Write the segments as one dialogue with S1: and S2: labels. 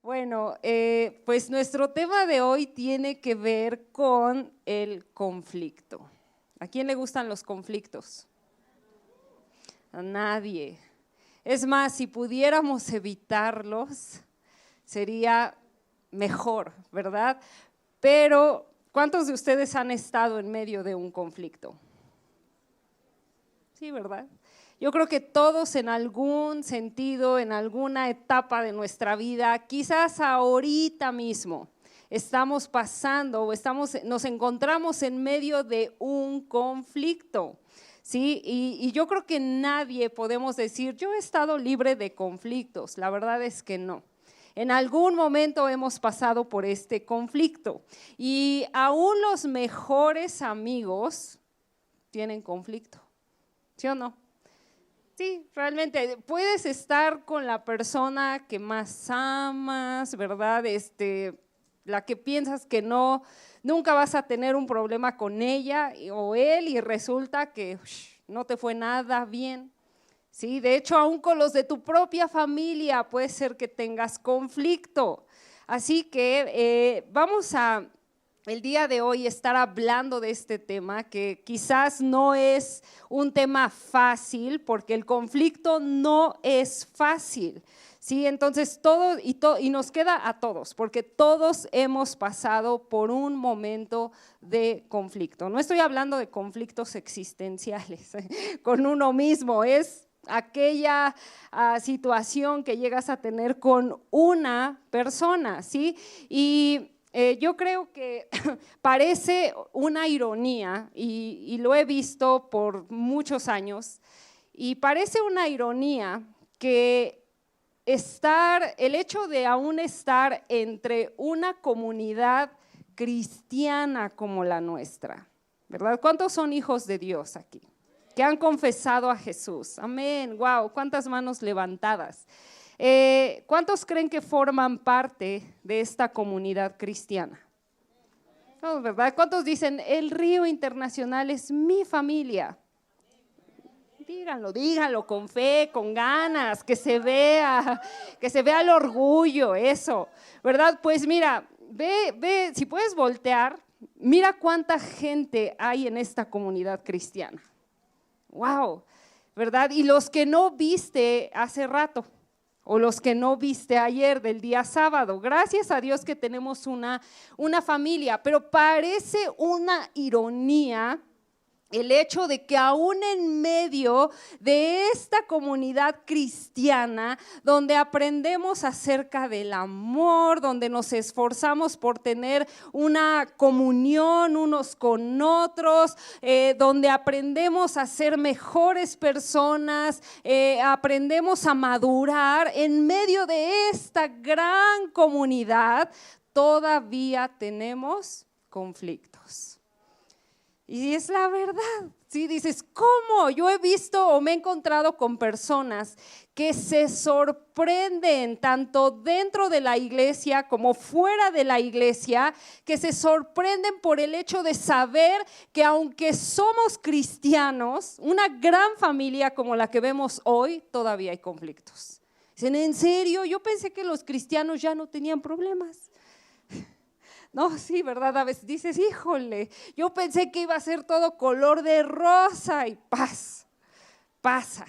S1: Bueno, pues nuestro tema de hoy tiene que ver con el conflicto. ¿A quién le gustan los conflictos? A nadie. Es más, si pudiéramos evitarlos, sería mejor, ¿verdad? Pero, ¿cuántos de ustedes han estado en medio de un conflicto? Sí, ¿verdad? Yo creo que todos en algún sentido, en alguna etapa de nuestra vida, quizás ahorita mismo, estamos pasando o nos encontramos en medio de un conflicto, ¿sí? Y yo creo que nadie podemos decir, yo he estado libre de conflictos, la verdad es que no. En algún momento hemos pasado por este conflicto y aún los mejores amigos tienen conflicto, ¿sí o no? Sí, realmente puedes estar con la persona que más amas, ¿verdad? La que piensas que nunca vas a tener un problema con ella o él y resulta que no te fue nada bien. Sí, de hecho, aún con los de tu propia familia puede ser que tengas conflicto. Así que vamos a el día de hoy estar hablando de este tema que quizás no es un tema fácil porque el conflicto no es fácil, ¿sí? Entonces y nos queda a todos porque todos hemos pasado por un momento de conflicto. No estoy hablando de conflictos existenciales con uno mismo, es aquella situación que llegas a tener con una persona, ¿sí? Y yo creo que parece una ironía y lo he visto por muchos años y parece una ironía que el hecho de aún estar entre una comunidad cristiana como la nuestra, ¿verdad? ¿Cuántos son hijos de Dios aquí? Que han confesado a Jesús. Amén, wow, cuántas manos levantadas. ¿Cuántos creen que forman parte de esta comunidad cristiana? No, ¿verdad? ¿Cuántos dicen, el Río Internacional es mi familia? Díganlo con fe, con ganas, que se vea el orgullo, eso, ¿verdad? Pues mira, ve, si puedes voltear, mira cuánta gente hay en esta comunidad cristiana. Wow, ¿verdad? Y los que no viste hace rato, o los que no viste ayer del día sábado, gracias a Dios que tenemos una familia, pero parece una ironía el hecho de que aún en medio de esta comunidad cristiana, donde aprendemos acerca del amor, donde nos esforzamos por tener una comunión unos con otros, donde aprendemos a ser mejores personas, aprendemos a madurar, en medio de esta gran comunidad, todavía tenemos conflictos. Y es la verdad, ¿sí? Dices, ¿cómo? Yo he visto o me he encontrado con personas que se sorprenden tanto dentro de la iglesia como fuera de la iglesia, que se sorprenden por el hecho de saber que aunque somos cristianos, una gran familia como la que vemos hoy, todavía hay conflictos. Dicen, ¿en serio? Yo pensé que los cristianos ya no tenían problemas. No, sí, ¿verdad? A veces dices, híjole, yo pensé que iba a ser todo color de rosa y pasa.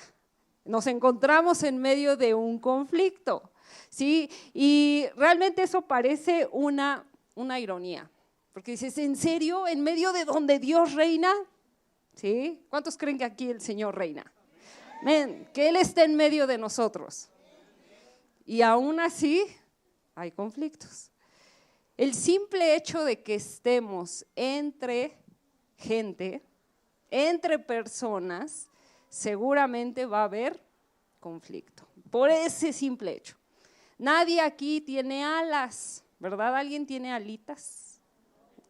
S1: Nos encontramos en medio de un conflicto, ¿sí? Y realmente eso parece una ironía, porque dices, ¿en serio? ¿En medio de donde Dios reina? ¿Sí? ¿Cuántos creen que aquí el Señor reina? Amén, que Él está en medio de nosotros. Y aún así hay conflictos. El simple hecho de que estemos entre gente, entre personas, seguramente va a haber conflicto. Por ese simple hecho. Nadie aquí tiene alas, ¿verdad? ¿Alguien tiene alitas?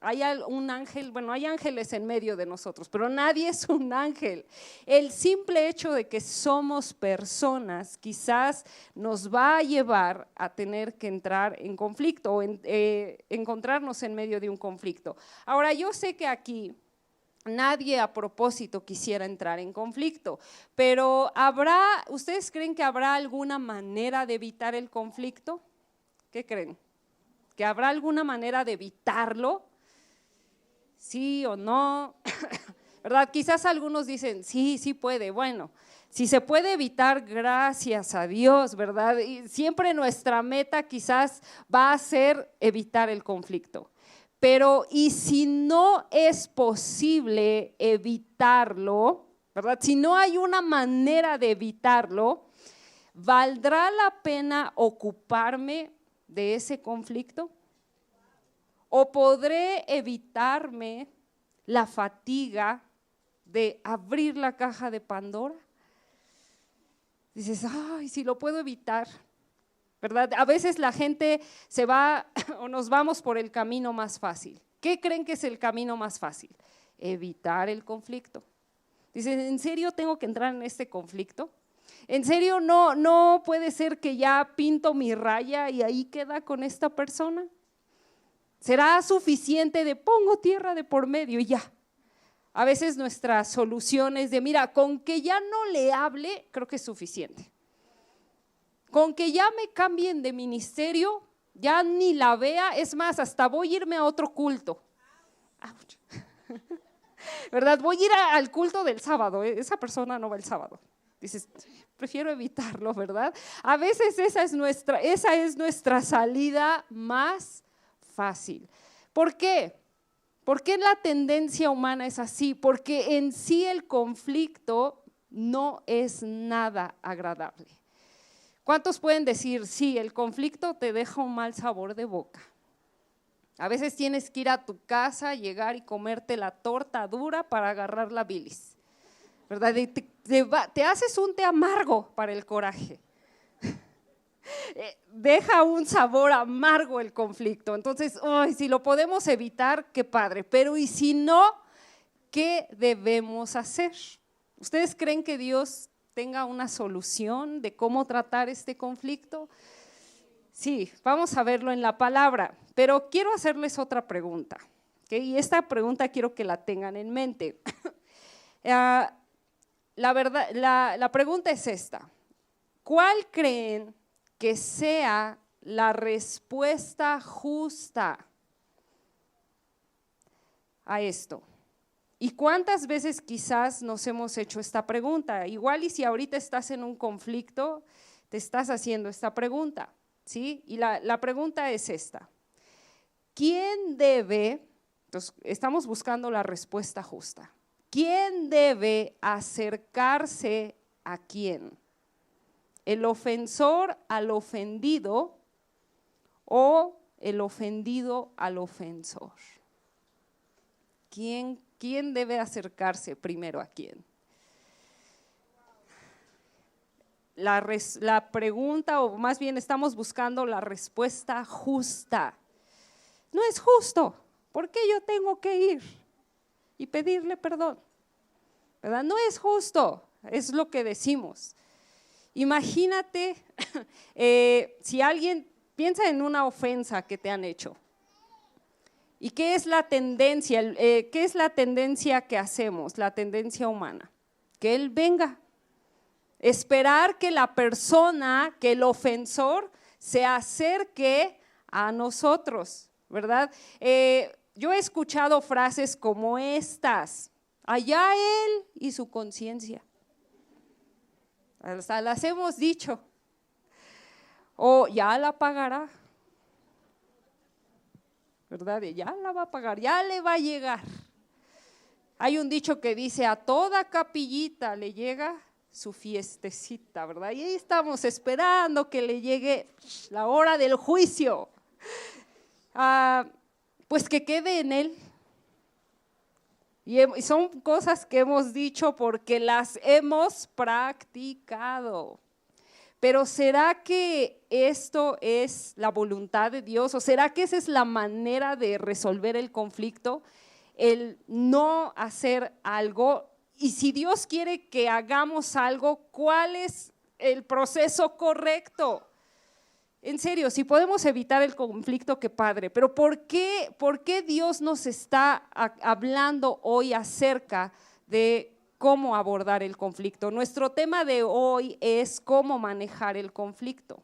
S1: Hay un ángel, bueno, hay ángeles en medio de nosotros, pero nadie es un ángel. El simple hecho de que somos personas quizás nos va a llevar a tener que entrar en conflicto o encontrarnos en medio de un conflicto. Ahora, yo sé que aquí nadie a propósito quisiera entrar en conflicto, pero ¿ustedes creen que habrá alguna manera de evitar el conflicto? ¿Qué creen? ¿Que habrá alguna manera de evitarlo? ¿Sí o no? ¿Verdad? Quizás algunos dicen, sí, sí puede. Bueno, si se puede evitar, gracias a Dios, ¿verdad? Y siempre nuestra meta quizás va a ser evitar el conflicto. Pero, ¿y si no es posible evitarlo, ¿verdad? Si no hay una manera de evitarlo, ¿valdrá la pena ocuparme de ese conflicto? ¿O podré evitarme la fatiga de abrir la caja de Pandora? Dices, ay, si lo puedo evitar, ¿verdad? A veces la gente se va o nos vamos por el camino más fácil. ¿Qué creen que es el camino más fácil? Evitar el conflicto. Dicen, ¿en serio tengo que entrar en este conflicto? ¿En serio no puede ser que ya pinto mi raya y ahí queda con esta persona? ¿Será suficiente de pongo tierra de por medio y ya? A veces nuestra solución es de, mira, con que ya no le hable, creo que es suficiente. Con que ya me cambien de ministerio, ya ni la vea, es más, hasta voy a irme a otro culto. ¿Verdad? Voy a ir al culto del sábado, esa persona no va el sábado. Dices, prefiero evitarlo, ¿verdad? A veces esa es nuestra salida más fácil. ¿Por qué? ¿Por qué la tendencia humana es así? Porque en sí el conflicto no es nada agradable. ¿Cuántos pueden decir, sí, el conflicto te deja un mal sabor de boca? A veces tienes que ir a tu casa, llegar y comerte la torta dura para agarrar la bilis, ¿verdad? Y te haces un té amargo para el coraje. Deja un sabor amargo el conflicto. Entonces, si lo podemos evitar, qué padre. Pero ¿y si no, qué debemos hacer? ¿Ustedes creen que Dios tenga una solución de cómo tratar este conflicto? Sí, vamos a verlo en la palabra, pero quiero hacerles otra pregunta, ¿okay? Y esta pregunta quiero que la tengan en mente. La pregunta es esta: ¿cuál creen que sea la respuesta justa a esto? ¿Y cuántas veces quizás nos hemos hecho esta pregunta? Igual y si ahorita estás en un conflicto, te estás haciendo esta pregunta, ¿sí? Y la pregunta es esta: ¿quién debe? Entonces, estamos buscando la respuesta justa. ¿Quién debe acercarse a quién? ¿El ofensor al ofendido o el ofendido al ofensor? ¿Quién debe acercarse primero a quién? La pregunta, o más bien estamos buscando la respuesta justa. No es justo. ¿Por qué yo tengo que ir y pedirle perdón? ¿Verdad? No es justo, es lo que decimos. Imagínate si alguien piensa en una ofensa que te han hecho. ¿Y qué es la tendencia? ¿Qué es la tendencia que hacemos? La tendencia humana. Que él venga. Esperar que la persona, que el ofensor, se acerque a nosotros, ¿verdad? Yo he escuchado frases como estas: allá él y su conciencia. Hasta las hemos dicho. O ya la pagará, ¿verdad? Ya la va a pagar, ya le va a llegar. Hay un dicho que dice: a toda capillita le llega su fiestecita, ¿verdad? Y ahí estamos esperando que le llegue la hora del juicio. Pues que quede en él. Y son cosas que hemos dicho porque las hemos practicado. Pero ¿será que esto es la voluntad de Dios? ¿O será que esa es la manera de resolver el conflicto? El no hacer algo. Y si Dios quiere que hagamos algo, ¿cuál es el proceso correcto? En serio, si podemos evitar el conflicto, qué padre. Pero ¿por qué Dios nos está hablando hoy acerca de cómo abordar el conflicto? Nuestro tema de hoy es cómo manejar el conflicto.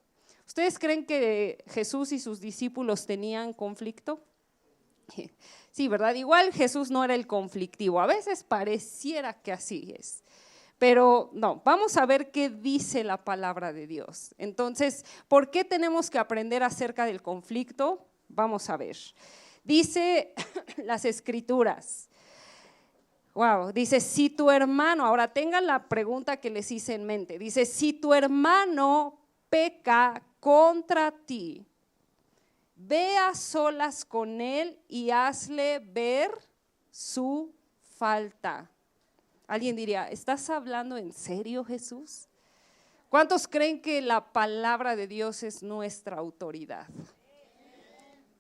S1: ¿Ustedes creen que Jesús y sus discípulos tenían conflicto? Sí, ¿verdad? Igual Jesús no era el conflictivo, a veces pareciera que así es, pero no, vamos a ver qué dice la palabra de Dios. Entonces, ¿por qué tenemos que aprender acerca del conflicto? Vamos a ver. Dice las Escrituras, wow, dice, si tu hermano, ahora tengan la pregunta que les hice en mente, dice, si tu hermano peca contra ti, ve a solas con él y hazle ver su falta. Alguien diría, ¿estás hablando en serio, Jesús? ¿Cuántos creen que la palabra de Dios es nuestra autoridad?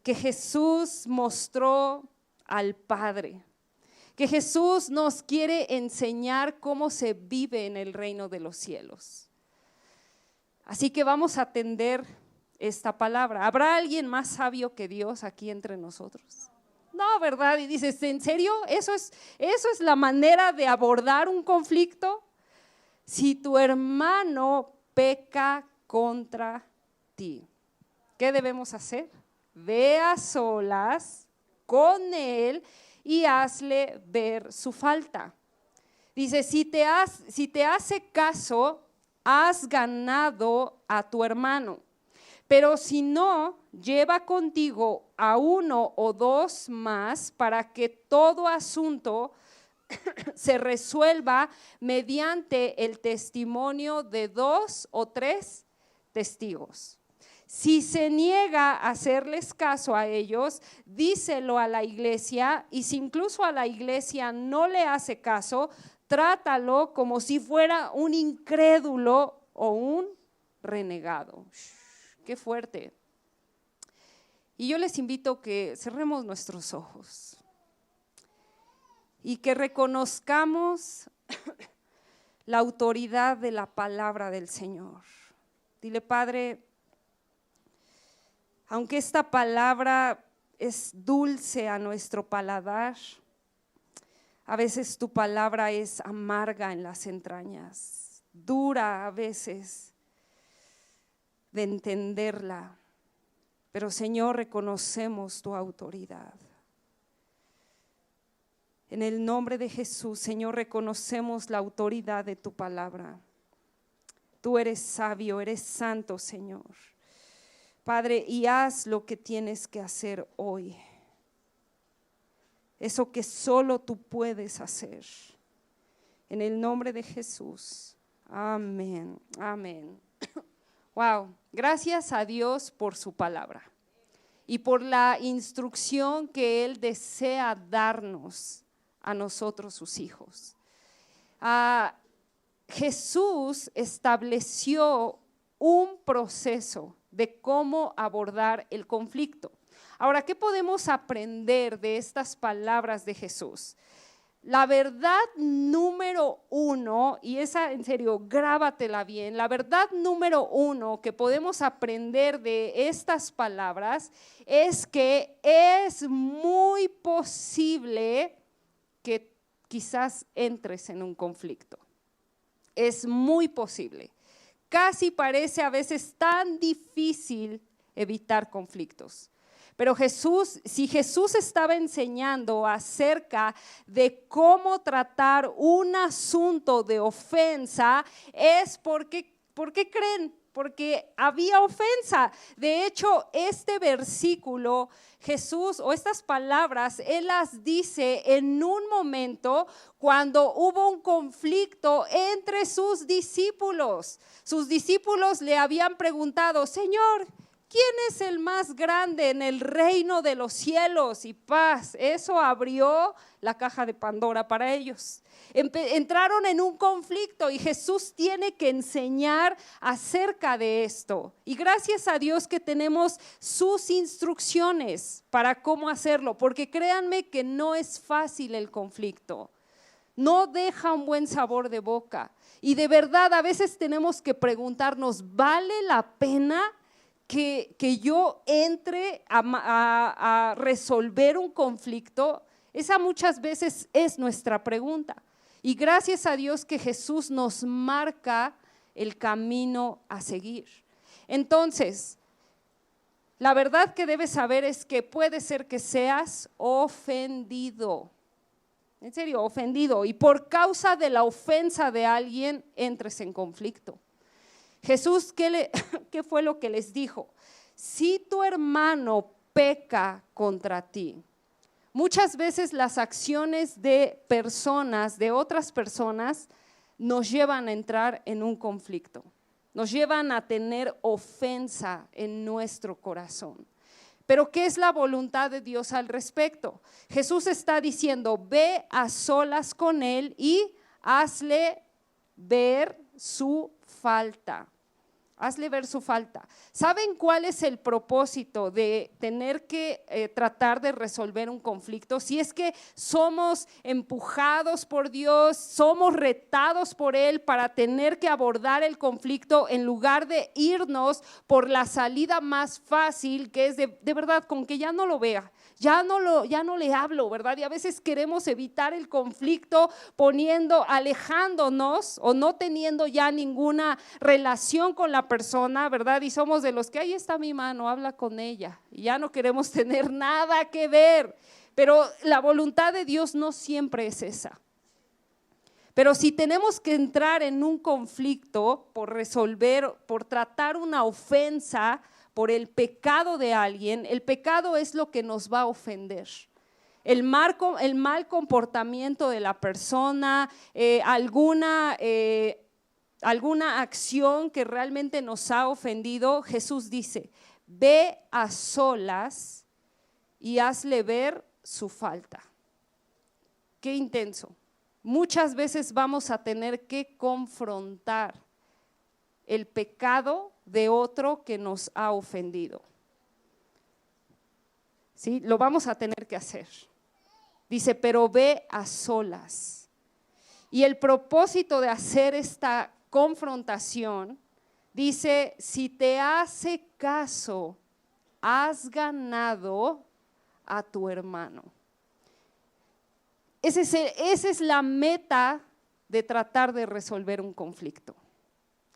S1: Que Jesús mostró al Padre, que Jesús nos quiere enseñar cómo se vive en el reino de los cielos. Así que vamos a atender esta palabra. ¿Habrá alguien más sabio que Dios aquí entre nosotros? No, ¿verdad? Y dices, ¿en serio? ¿Eso es la manera de abordar un conflicto? Si tu hermano peca contra ti, ¿qué debemos hacer? Ve a solas con él y hazle ver su falta. Dice, si te hace caso, has ganado a tu hermano. Pero si no, lleva contigo a uno o dos más para que todo asunto se resuelva mediante el testimonio de 2 o 3 testigos. Si se niega a hacerles caso a ellos, díselo a la iglesia, y si incluso a la iglesia no le hace caso, trátalo como si fuera un incrédulo o un renegado. Qué fuerte. Y yo les invito a que cerremos nuestros ojos y que reconozcamos la autoridad de la palabra del Señor. Dile, Padre, aunque esta palabra es dulce a nuestro paladar, a veces tu palabra es amarga en las entrañas, dura a veces de entenderla, pero Señor, reconocemos tu autoridad. En el nombre de Jesús, Señor, reconocemos la autoridad de tu palabra. Tú eres sabio, eres santo, Señor. Padre, y haz lo que tienes que hacer hoy. Eso que solo tú puedes hacer. En el nombre de Jesús. Amén, amén. Wow, gracias a Dios por su palabra y por la instrucción que Él desea darnos a nosotros, sus hijos. Jesús estableció un proceso de cómo abordar el conflicto. Ahora, ¿qué podemos aprender de estas palabras de Jesús? La verdad número 1, y esa en serio, grábatela bien, la verdad número 1 que podemos aprender de estas palabras es que es muy posible que quizás entres en un conflicto. Es muy posible. Casi parece a veces tan difícil evitar conflictos. Pero si Jesús estaba enseñando acerca de cómo tratar un asunto de ofensa, es ¿por qué creen? Porque había ofensa. De hecho, este versículo, Jesús, o estas palabras, Él las dice en un momento cuando hubo un conflicto entre sus discípulos. Sus discípulos le habían preguntado, Señor, ¿quién es el más grande en el reino de los cielos? Y paz, eso abrió la caja de Pandora para ellos. Entraron en un conflicto y Jesús tiene que enseñar acerca de esto. Y gracias a Dios que tenemos sus instrucciones para cómo hacerlo, porque créanme que no es fácil el conflicto. No deja un buen sabor de boca. Y de verdad a veces tenemos que preguntarnos, ¿vale la pena que yo entre a resolver un conflicto? Esa muchas veces es nuestra pregunta. Y gracias a Dios que Jesús nos marca el camino a seguir. Entonces, la verdad que debes saber es que puede ser que seas ofendido. En serio, ofendido. Y por causa de la ofensa de alguien, entres en conflicto. Jesús, ¿qué fue lo que les dijo? Si tu hermano peca contra ti, muchas veces las acciones de personas, de otras personas, nos llevan a entrar en un conflicto. Nos llevan a tener ofensa en nuestro corazón. Pero ¿qué es la voluntad de Dios al respecto? Jesús está diciendo, ve a solas con él y hazle ver su falta. Hazle ver su falta. ¿Saben cuál es el propósito de tener que tratar de resolver un conflicto? Si es que somos empujados por Dios, somos retados por Él para tener que abordar el conflicto en lugar de irnos por la salida más fácil, que es de verdad, con que ya no lo vea. Ya no le hablo, ¿verdad? Y a veces queremos evitar el conflicto alejándonos o no teniendo ya ninguna relación con la persona, ¿verdad? Y somos de los que ahí está mi mano, habla con ella. Y ya no queremos tener nada que ver. Pero la voluntad de Dios no siempre es esa. Pero si tenemos que entrar en un conflicto por resolver, por tratar una ofensa, por el pecado de alguien, el pecado es lo que nos va a ofender. El mal comportamiento de la persona, alguna acción que realmente nos ha ofendido, Jesús dice, ve a solas y hazle ver su falta. Qué intenso. Muchas veces vamos a tener que confrontar el pecado de otro que nos ha ofendido. ¿Sí? Lo vamos a tener que hacer. Dice, pero ve a solas. Y el propósito de hacer esta confrontación, dice, si te hace caso, has ganado a tu hermano. Esa es la meta de tratar de resolver un conflicto.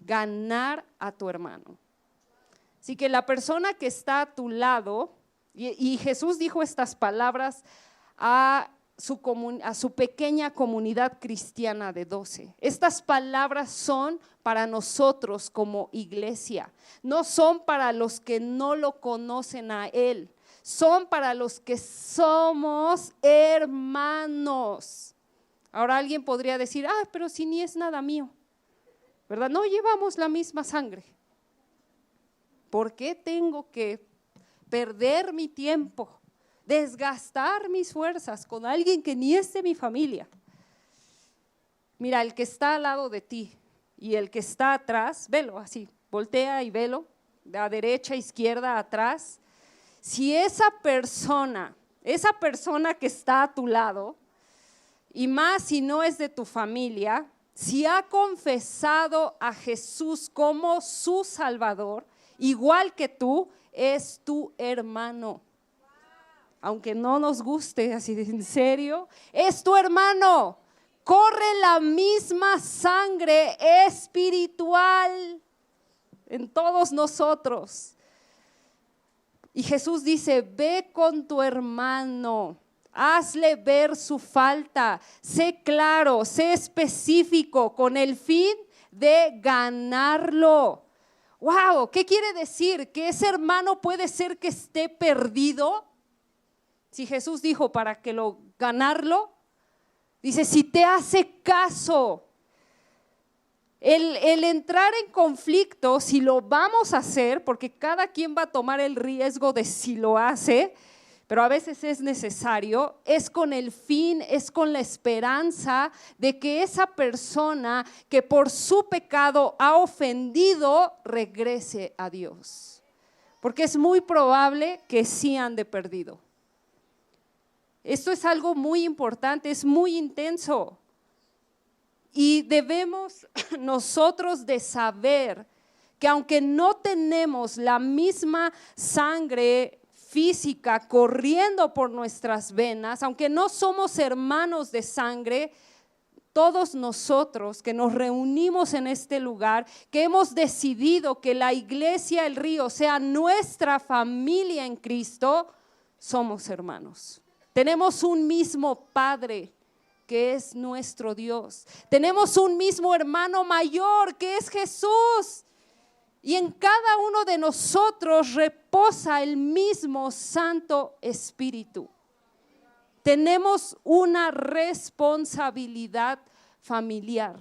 S1: Ganar a tu hermano. Así que la persona que está a tu lado, y Jesús dijo estas palabras a su pequeña comunidad cristiana de 12. Estas palabras son para nosotros como iglesia, no son para los que no lo conocen a Él, son para los que somos hermanos. Ahora alguien podría decir, pero si ni es nada mío. ¿Verdad? No llevamos la misma sangre. ¿Por qué tengo que perder mi tiempo, desgastar mis fuerzas con alguien que ni es de mi familia? Mira, el que está al lado de ti y el que está atrás, velo así, voltea y velo, de a derecha, izquierda, atrás. Si esa persona que está a tu lado, y más si no es de tu familia, si ha confesado a Jesús como su Salvador, igual que tú, es tu hermano. Aunque no nos guste, así de en serio, es tu hermano. Corre la misma sangre espiritual en todos nosotros. Y Jesús dice, ve con tu hermano. Hazle ver su falta, sé claro, sé específico con el fin de ganarlo. ¡Wow! ¿Qué quiere decir? ¿Que ese hermano puede ser que esté perdido? Si Jesús dijo para que lo ganarlo, dice, si te hace caso. El entrar en conflicto, si lo vamos a hacer, porque cada quien va a tomar el riesgo de si lo hace, pero a veces es necesario, es con el fin, es con la esperanza de que esa persona que por su pecado ha ofendido, regrese a Dios. Porque es muy probable que sí ande perdido. Esto es algo muy importante, es muy intenso. Y debemos nosotros de saber que aunque no tenemos la misma sangre física corriendo por nuestras venas, aunque no somos hermanos de sangre, todos nosotros que nos reunimos en este lugar, que hemos decidido que la iglesia El Río sea nuestra familia en Cristo, somos hermanos. Tenemos un mismo Padre, que es nuestro Dios. Tenemos un mismo hermano mayor, que es Jesús. Y en cada uno de nosotros reposa el mismo Santo Espíritu. Tenemos una responsabilidad familiar,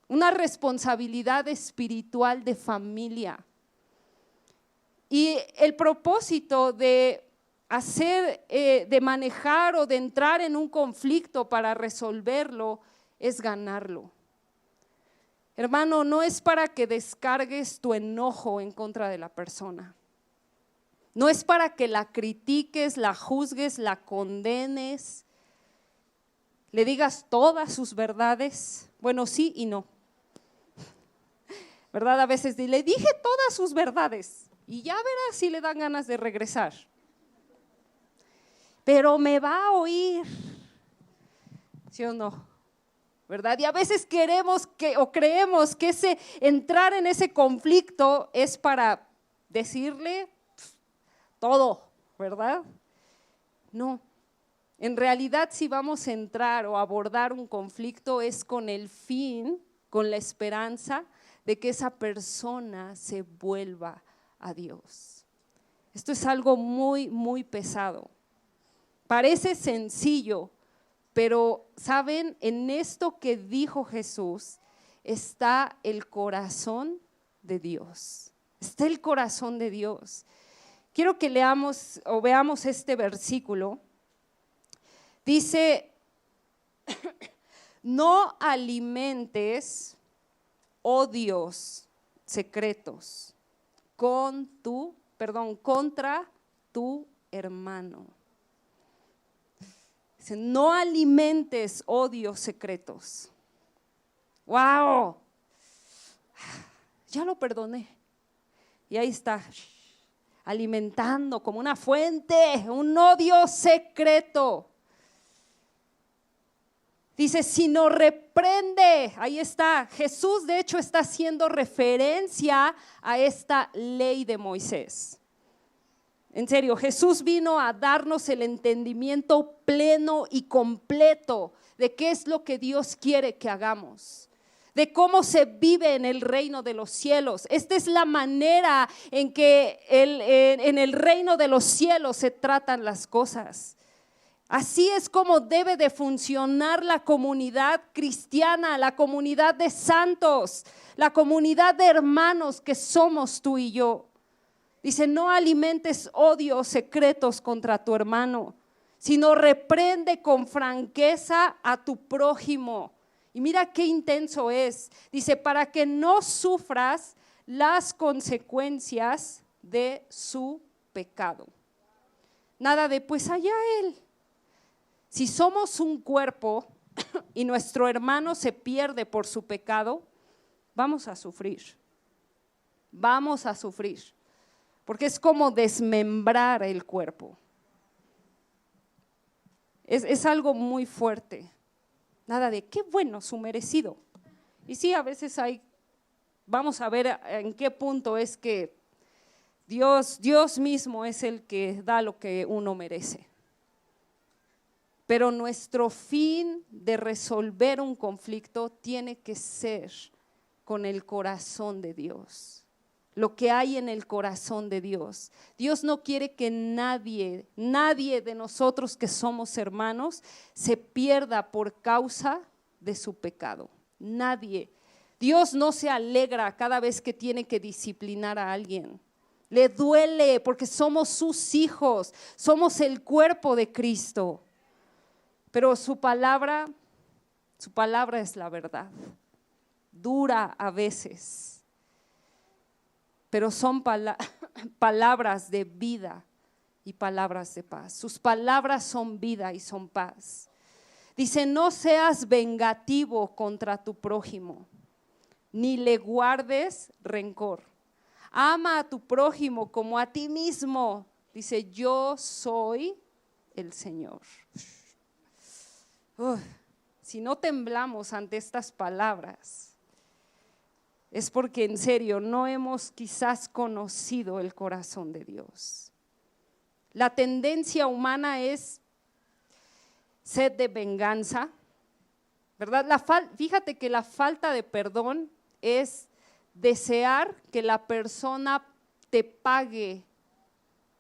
S1: una responsabilidad espiritual de familia. Y el propósito de de manejar o de entrar en un conflicto para resolverlo es ganarlo. Hermano, no es para que descargues tu enojo en contra de la persona. No es para que la critiques, la juzgues, la condenes, le digas todas sus verdades. Bueno, sí y no. ¿Verdad? A veces le dije todas sus verdades y ya verás si le dan ganas de regresar. Pero me va a oír, ¿sí o no? ¿Verdad? Y a veces creemos que entrar en ese conflicto es para decirle todo, ¿verdad? No, en realidad si vamos a entrar o abordar un conflicto es con el fin, con la esperanza de que esa persona se vuelva a Dios. Esto es algo muy, muy pesado. Parece sencillo, pero ¿saben? En esto que dijo Jesús está el corazón de Dios. Está el corazón de Dios. Quiero que leamos o veamos este versículo. Dice, no alimentes odios secretos contra tu hermano. Dice, no alimentes odios secretos. ¡Wow! Ya lo perdoné. Y ahí está, alimentando como una fuente, un odio secreto. Dice, sino reprende. Ahí está. Jesús de hecho está haciendo referencia a esta ley de Moisés. En serio, Jesús vino a darnos el entendimiento pleno y completo de qué es lo que Dios quiere que hagamos, de cómo se vive en el reino de los cielos. Esta es la manera en que en el reino de los cielos se tratan las cosas. Así es como debe de funcionar la comunidad cristiana, la comunidad de santos, la comunidad de hermanos que somos tú y yo. Dice, no alimentes odios secretos contra tu hermano, sino reprende con franqueza a tu prójimo. Y mira qué intenso es. Dice, para que no sufras las consecuencias de su pecado. Nada de, pues allá él. Si somos un cuerpo y nuestro hermano se pierde por su pecado, vamos a sufrir. Vamos a sufrir. Porque es como desmembrar el cuerpo. Es algo muy fuerte. Nada de, qué bueno, su merecido. Y sí, a veces vamos a ver en qué punto es que Dios mismo es el que da lo que uno merece. Pero nuestro fin de resolver un conflicto tiene que ser con el corazón de Dios. Lo que hay en el corazón de Dios. Dios no quiere que nadie de nosotros que somos hermanos se pierda por causa de su pecado. Nadie. Dios no se alegra cada vez que tiene que disciplinar a alguien. Le duele porque somos sus hijos, somos el cuerpo de Cristo. Pero su palabra es la verdad. Dura a veces. Pero son palabras de vida y palabras de paz. Sus palabras son vida y son paz. Dice, no seas vengativo contra tu prójimo, ni le guardes rencor. Ama a tu prójimo como a ti mismo. Dice, yo soy el Señor. si no temblamos ante estas palabras, es porque en serio no hemos quizás conocido el corazón de Dios. La tendencia humana es sed de venganza, ¿verdad? Fíjate que la falta de perdón es desear que la persona te pague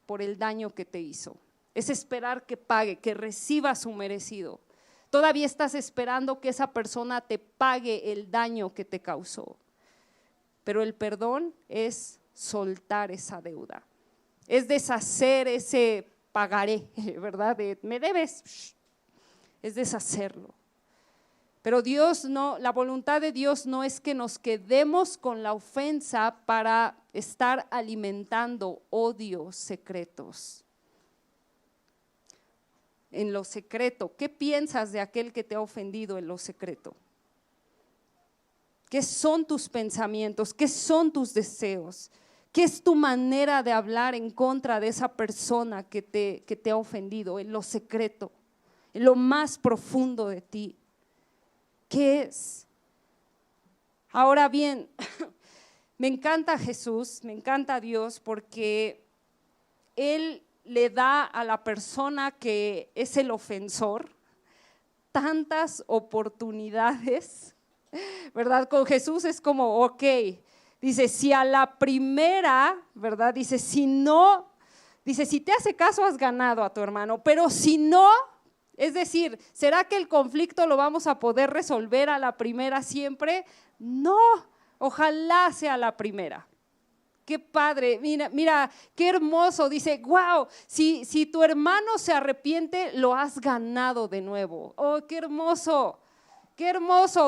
S1: por el daño que te hizo. Es esperar que pague, que reciba su merecido. Todavía estás esperando que esa persona te pague el daño que te causó. Pero el perdón es soltar esa deuda, es deshacer ese pagaré, ¿verdad? Me debes, es deshacerlo. Pero Dios no, la voluntad de Dios no es que nos quedemos con la ofensa para estar alimentando odios secretos. En lo secreto, ¿qué piensas de aquel que te ha ofendido en lo secreto? ¿Qué son tus pensamientos? ¿Qué son tus deseos? ¿Qué es tu manera de hablar en contra de esa persona que te ha ofendido en lo secreto, en lo más profundo de ti? ¿Qué es? Ahora bien, me encanta Jesús, me encanta Dios porque Él le da a la persona que es el ofensor tantas oportunidades, ¿verdad? Con Jesús es como, ok, dice, si a la primera, ¿verdad? Dice, si no, dice, si te hace caso has ganado a tu hermano, pero si no, es decir, ¿será que el conflicto lo vamos a poder resolver a la primera siempre? No, ojalá sea la primera. Qué padre, mira, qué hermoso, dice, wow, si tu hermano se arrepiente, lo has ganado de nuevo. Oh, qué hermoso,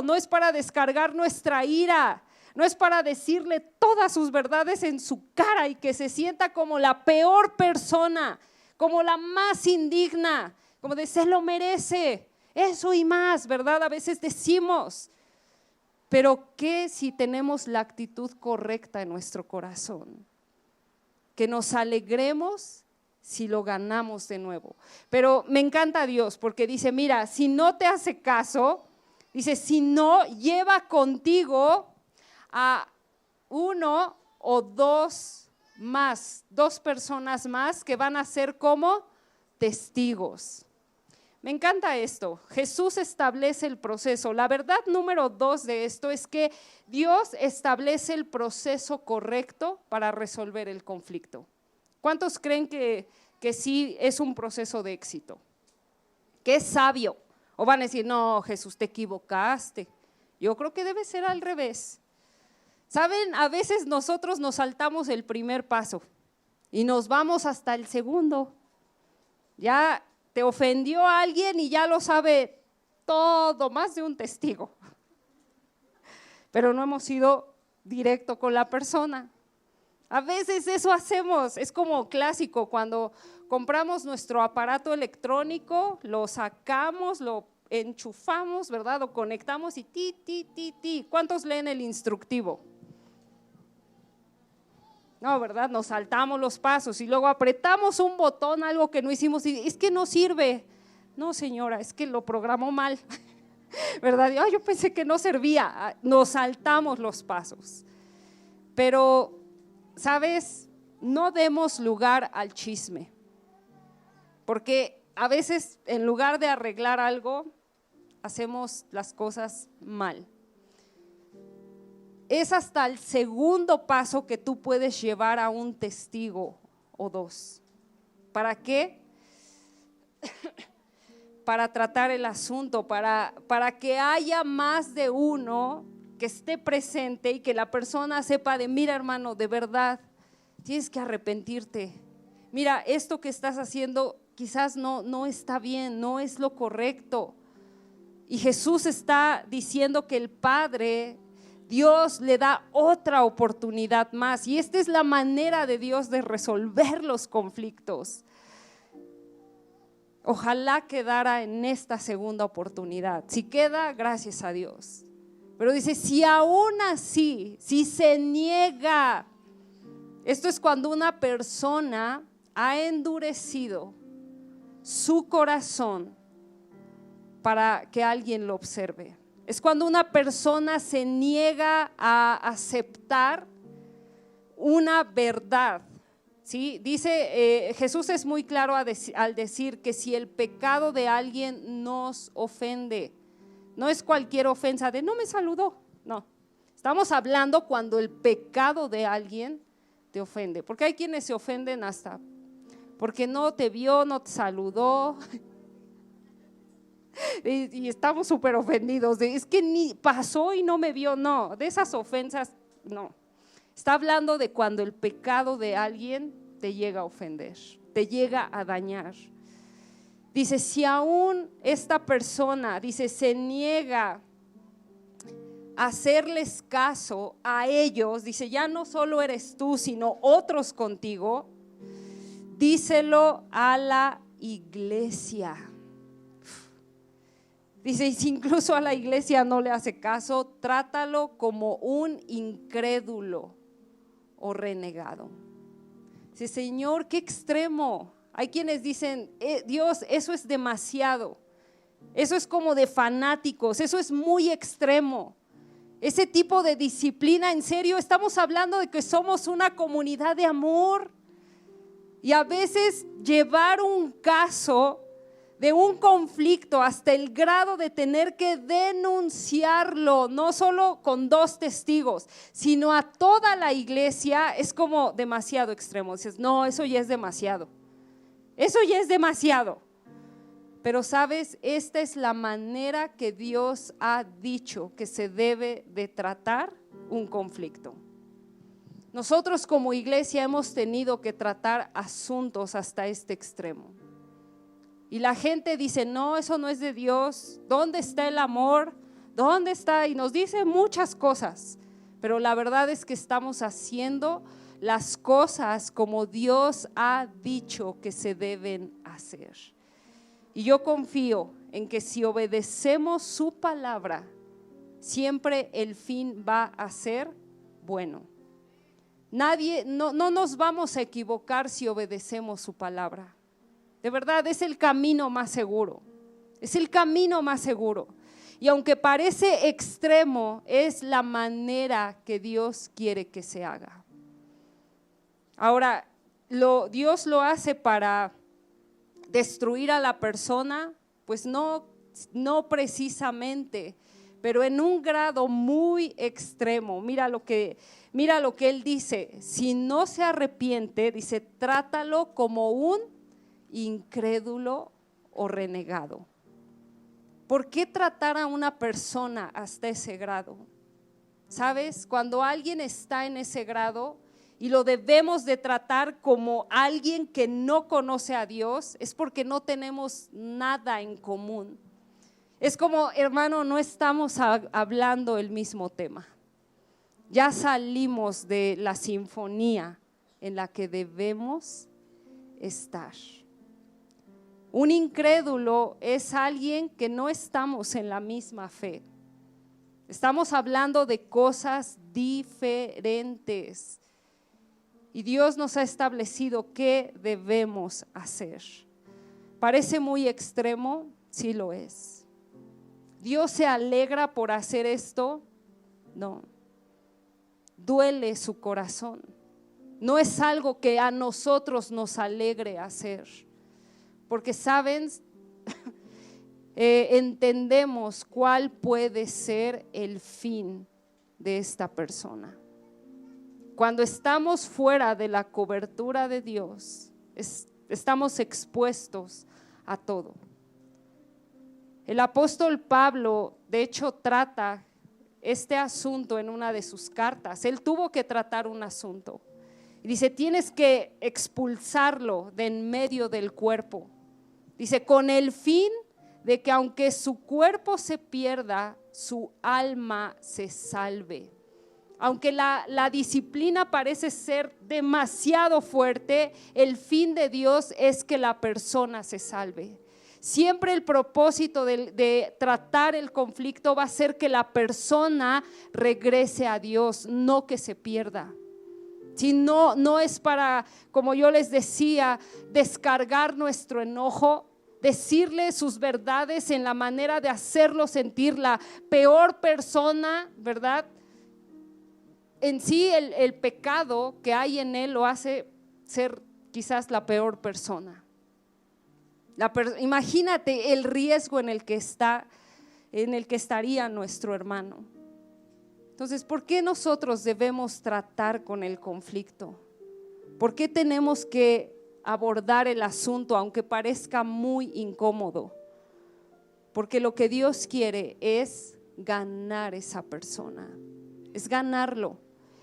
S1: no es para descargar nuestra ira, no es para decirle todas sus verdades en su cara y que se sienta como la peor persona, como la más indigna, como de se lo merece, eso y más, ¿verdad? A veces decimos. Pero ¿qué si tenemos la actitud correcta en nuestro corazón? Que nos alegremos si lo ganamos de nuevo. Pero me encanta Dios porque dice, mira, si no te hace caso, dice, si no, lleva contigo a uno o dos más, dos personas más que van a ser como testigos. Me encanta esto, Jesús establece el proceso. La verdad número 2 de esto es que Dios establece el proceso correcto para resolver el conflicto. ¿Cuántos creen que sí es un proceso de éxito? Que es sabio. O van a decir, no, Jesús, te equivocaste. Yo creo que debe ser al revés. ¿Saben? A veces nosotros nos saltamos el primer paso y nos vamos hasta el segundo. Ya te ofendió a alguien y ya lo sabe todo, más de un testigo. Pero no hemos ido directo con la persona. A veces eso hacemos, es como clásico, cuando compramos nuestro aparato electrónico, lo sacamos, lo enchufamos, ¿verdad? O conectamos y ti. ¿Cuántos leen el instructivo? No, ¿verdad? Nos saltamos los pasos y luego apretamos un botón, algo que no hicimos y es que no sirve. No, señora, es que lo programó mal, ¿verdad? Yo pensé que no servía. Nos saltamos los pasos. Pero, ¿sabes? No demos lugar al chisme, porque a veces en lugar de arreglar algo, hacemos las cosas mal. Es hasta el segundo paso que tú puedes llevar a un testigo o dos. ¿Para qué? Para tratar el asunto, para que haya más de uno que esté presente y que la persona sepa de, mira hermano, de verdad, tienes que arrepentirte. Mira, esto que estás haciendo quizás no está bien, no es lo correcto. Y Jesús está diciendo que el Padre, Dios le da otra oportunidad más y esta es la manera de Dios de resolver los conflictos. Ojalá quedara en esta segunda oportunidad. Si queda, gracias a Dios. Pero dice, si aún así, si se niega, esto es cuando una persona ha endurecido su corazón para que alguien lo observe. Es cuando una persona se niega a aceptar una verdad. ¿Sí? Dice, Jesús es muy claro al decir que si el pecado de alguien nos ofende, no es cualquier ofensa de no me saludó, no. Estamos hablando cuando el pecado de alguien te ofende, porque hay quienes se ofenden hasta porque no te vio, no te saludó y estamos súper ofendidos, es que ni pasó y no me vio, no, de esas ofensas, no. Está hablando de cuando el pecado de alguien te llega a ofender, te llega a dañar. Dice, si aún esta persona, dice, se niega a hacerles caso a ellos, dice, ya no solo eres tú, sino otros contigo, díselo a la iglesia. Dice, y si incluso a la iglesia no le hace caso, trátalo como un incrédulo o renegado. Dice, Señor, qué extremo. Hay quienes dicen, Dios, eso es demasiado. Eso es como de fanáticos, eso es muy extremo. Ese tipo de disciplina, en serio, estamos hablando de que somos una comunidad de amor. Y a veces llevar un caso de un conflicto hasta el grado de tener que denunciarlo, no solo con 2 testigos, sino a toda la iglesia, es como demasiado extremo. Dices, no, eso ya es demasiado. Eso ya es demasiado. Pero sabes, esta es la manera que Dios ha dicho que se debe de tratar un conflicto. Nosotros como iglesia hemos tenido que tratar asuntos hasta este extremo. Y la gente dice, no, eso no es de Dios. ¿Dónde está el amor? ¿Dónde está? Y nos dice muchas cosas. Pero la verdad es que estamos haciendo las cosas como Dios ha dicho que se deben hacer. Y yo confío en que si obedecemos su palabra, siempre el fin va a ser bueno. No nos vamos a equivocar si obedecemos su palabra. De verdad, es el camino más seguro. Es el camino más seguro. Y aunque parece extremo, es la manera que Dios quiere que se haga. Ahora, Dios lo hace para destruir a la persona, pues no precisamente, pero en un grado muy extremo. Mira lo que él dice, si no se arrepiente, dice, trátalo como un incrédulo o renegado. ¿Por qué tratar a una persona hasta ese grado? ¿Sabes? Cuando alguien está en ese grado y lo debemos de tratar como alguien que no conoce a Dios, es porque no tenemos nada en común. Es como, hermano, no estamos hablando el mismo tema. Ya salimos de la sinfonía en la que debemos estar. Un incrédulo es alguien que no estamos en la misma fe. Estamos hablando de cosas diferentes. Y Dios nos ha establecido qué debemos hacer. ¿Parece muy extremo? Sí lo es. ¿Dios se alegra por hacer esto? No. Duele su corazón. No es algo que a nosotros nos alegre hacer. Porque saben, entendemos cuál puede ser el fin de esta persona. Cuando estamos fuera de la cobertura de Dios, estamos expuestos a todo. El apóstol Pablo, de hecho, trata este asunto en una de sus cartas. Él tuvo que tratar un asunto. Y dice, tienes que expulsarlo de en medio del cuerpo. Dice, con el fin de que aunque su cuerpo se pierda, su alma se salve. Aunque la disciplina parece ser demasiado fuerte, el fin de Dios es que la persona se salve. Siempre el propósito de tratar el conflicto va a ser que la persona regrese a Dios, no que se pierda. Si no es para, como yo les decía, descargar nuestro enojo, decirle sus verdades en la manera de hacerlo sentir la peor persona, ¿verdad? En sí el pecado que hay en él lo hace ser quizás la peor persona. Imagínate el riesgo en el que estaría nuestro hermano. Entonces, ¿por qué nosotros debemos tratar con el conflicto? ¿Por qué tenemos que abordar el asunto aunque parezca muy incómodo? Porque lo que Dios quiere es ganar esa persona, es ganarlo,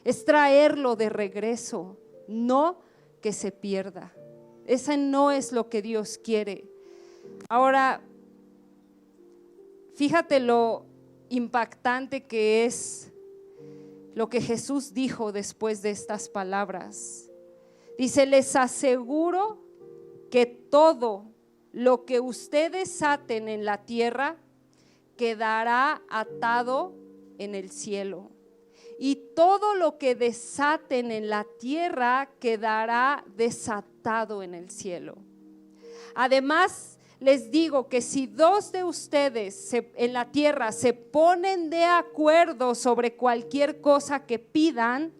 S1: es traerlo de regreso, no que se pierda. Ese no es lo que Dios quiere. Ahora, fíjate lo impactante que es lo que Jesús dijo después de estas palabras. Dice: les aseguro que todo lo que ustedes aten en la tierra quedará atado en el cielo, y todo lo que desaten en la tierra quedará desatado en el cielo. Además, les digo que si dos de ustedes en la tierra se ponen de acuerdo sobre cualquier cosa que pidan,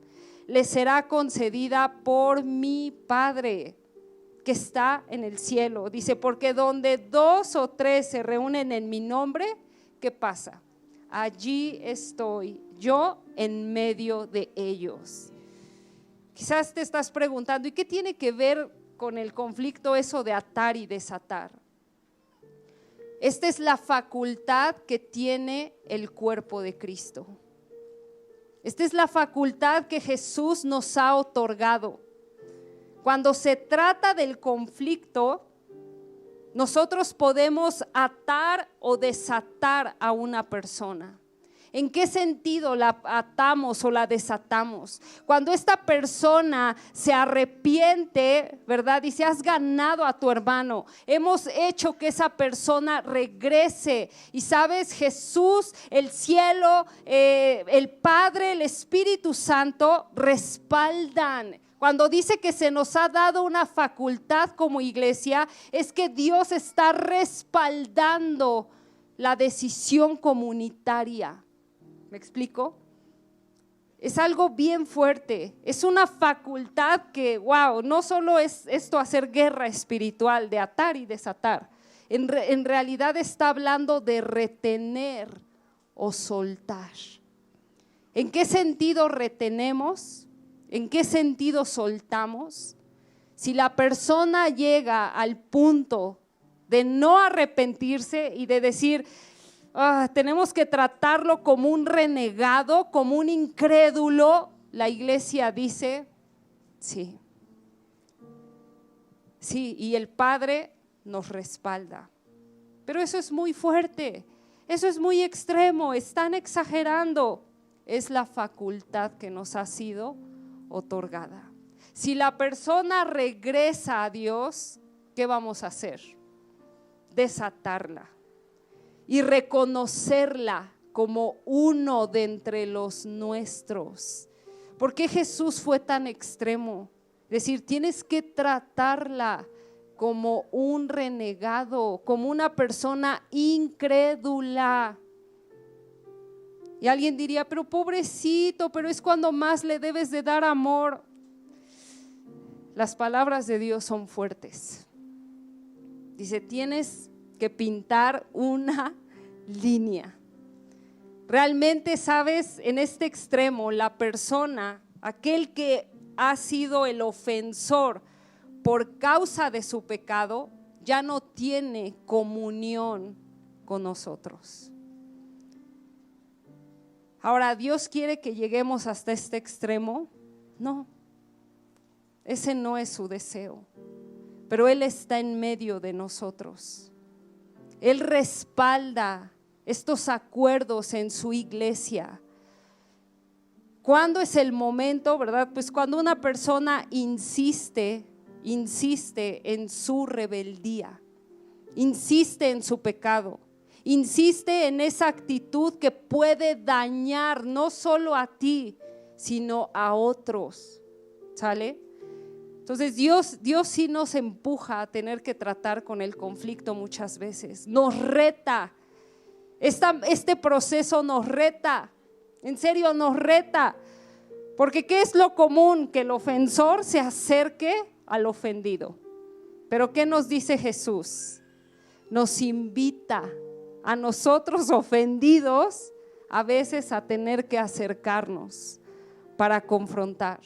S1: les será concedida por mi Padre que está en el cielo. Dice, porque donde 2 o 3 se reúnen en mi nombre, ¿qué pasa? Allí estoy yo en medio de ellos. Quizás te estás preguntando, ¿y qué tiene que ver con el conflicto eso de atar y desatar? Esta es la facultad que tiene el cuerpo de Cristo. Esta es la facultad que Jesús nos ha otorgado. Cuando se trata del conflicto, nosotros podemos atar o desatar a una persona. ¿En qué sentido la atamos o la desatamos? Cuando esta persona se arrepiente, ¿verdad? Dice, has ganado a tu hermano. Hemos hecho que esa persona regrese. Y sabes, Jesús, el cielo, el Padre, el Espíritu Santo respaldan. Cuando dice que se nos ha dado una facultad como iglesia, es que Dios está respaldando la decisión comunitaria. ¿Me explico? Es algo bien fuerte, es una facultad que, wow, no solo es esto hacer guerra espiritual de atar y desatar, en realidad está hablando de retener o soltar. ¿En qué sentido retenemos? ¿En qué sentido soltamos? Si la persona llega al punto de no arrepentirse y de decir, tenemos que tratarlo como un renegado, como un incrédulo, la iglesia dice, sí, y el Padre nos respalda. Pero eso es muy fuerte, eso es muy extremo, están exagerando. Es la facultad que nos ha sido otorgada. Si la persona regresa a Dios, ¿qué vamos a hacer? Desatarla y reconocerla como uno de entre los nuestros. ¿Por qué Jesús fue tan extremo? Es decir, tienes que tratarla como un renegado, como una persona incrédula. Y alguien diría, pero pobrecito, pero es cuando más le debes de dar amor. Las palabras de Dios son fuertes. Dice, tienes que pintar una línea. Realmente, sabes, en este extremo, la persona, aquel que ha sido el ofensor por causa de su pecado, ya no tiene comunión con nosotros. Ahora, ¿Dios quiere que lleguemos hasta este extremo? No, ese no es su deseo, pero Él está en medio de nosotros. Él respalda estos acuerdos en su iglesia. ¿Cuándo es el momento, verdad? Pues cuando una persona insiste en su rebeldía, insiste en su pecado, insiste en esa actitud que puede dañar no solo a ti, sino a otros, ¿sale? Entonces Dios sí nos empuja a tener que tratar con el conflicto muchas veces. Nos reta. Este proceso nos reta. En serio, nos reta. Porque ¿qué es lo común? Que el ofensor se acerque al ofendido. Pero ¿qué nos dice Jesús? Nos invita a nosotros ofendidos a veces a tener que acercarnos para confrontar.